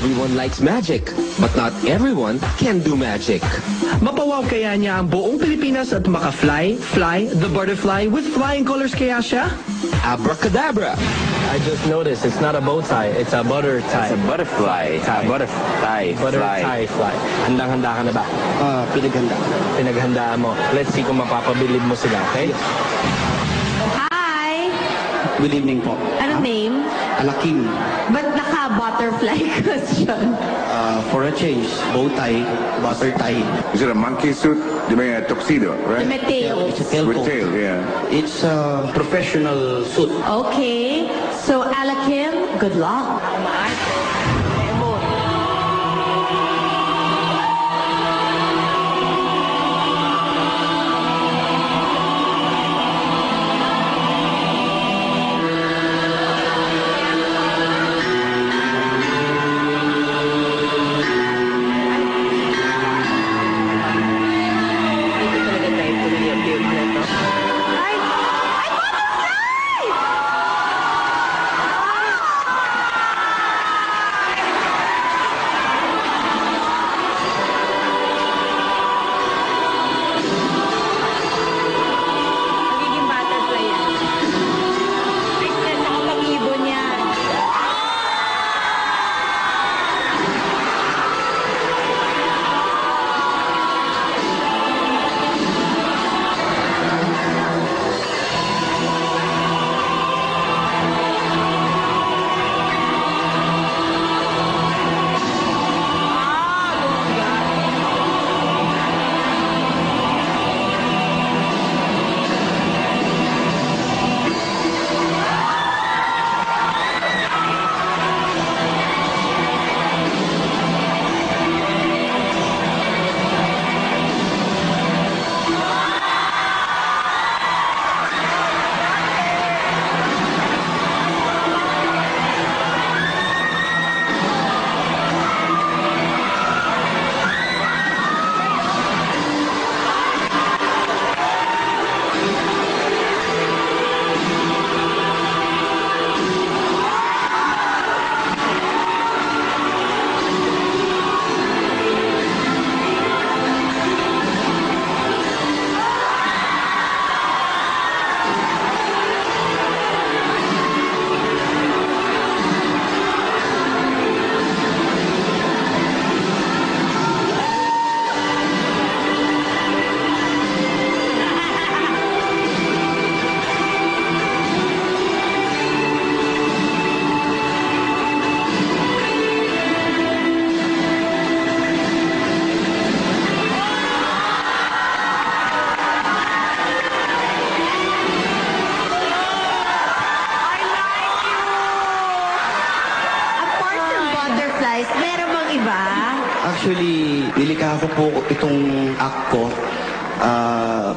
Everyone likes magic, but not everyone can do magic. Mapawaw kaya niya ang buong Pilipinas at maka-fly the butterfly with flying colors kaya siya? Abracadabra! I just noticed it's not a bow tie, it's a butter tie. It's a butterfly. Butterfly fly. Handang-handa ka na ba? Pinaghanda. Pinaghandaan mo. Let's see kung mapapabilib mo sila, okay? Hi! Good evening po. Anong name? Alaking. Ba't naka-butterfly question? For a change, bow tie, butter tie. Is it a monkey suit? You mean a tuxedo, right? May tail. It's a tail With coat. tail, yeah. It's a professional suit. Okay. So, Alakim, good luck. Magiging butterfly yan. Tignan mo ang ibon yan. Apart from butterflies, meron bang iba? Actually, nilikha ko po itong act ko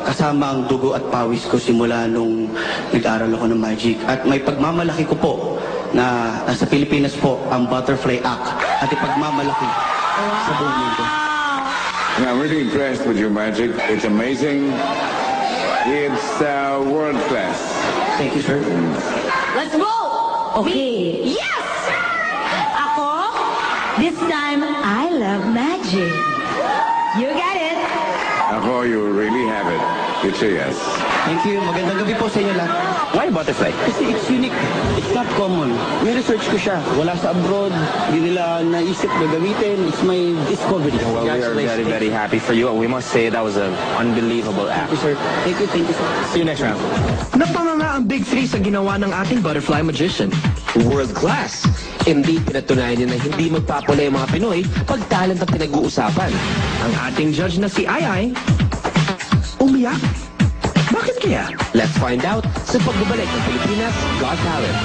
kasama ang dugo at pawis ko simula nung nag-aral ako ng magic. At may pagmamalaki ko po na nasa Pilipinas po ang Butterfly Act at ipagmamalaki sa buong mundo. Yeah, I'm really impressed with your magic. It's amazing. It's world class. Thank you, sir. Let's vote! Okay. Yes! Ako, this time, I love magic. You get it? Ako, you really have it. It's a yes. Thank you. Magandang gabi po sa inyo lahat. Why butterfly? Kasi it's unique. It's not common. Ni-research ko siya. Wala sa abroad. Hindi nila naisip na gamitin. It's my discovery. Well, we are very, very happy for you. We must say that was an unbelievable Thank act. you, sir. Thank you, sir. See you next round. Napanganga ang Big Three sa ginawa ng ating butterfly magician. World class! Hindi pinatunayan niya na hindi magpapala yung mga Pinoy pag talent ang pinag-uusapan. Ang ating judge na si Ai umiyak. Bakit kaya? Let's find out sa pagbabalik ng Pilipinas Got Talent.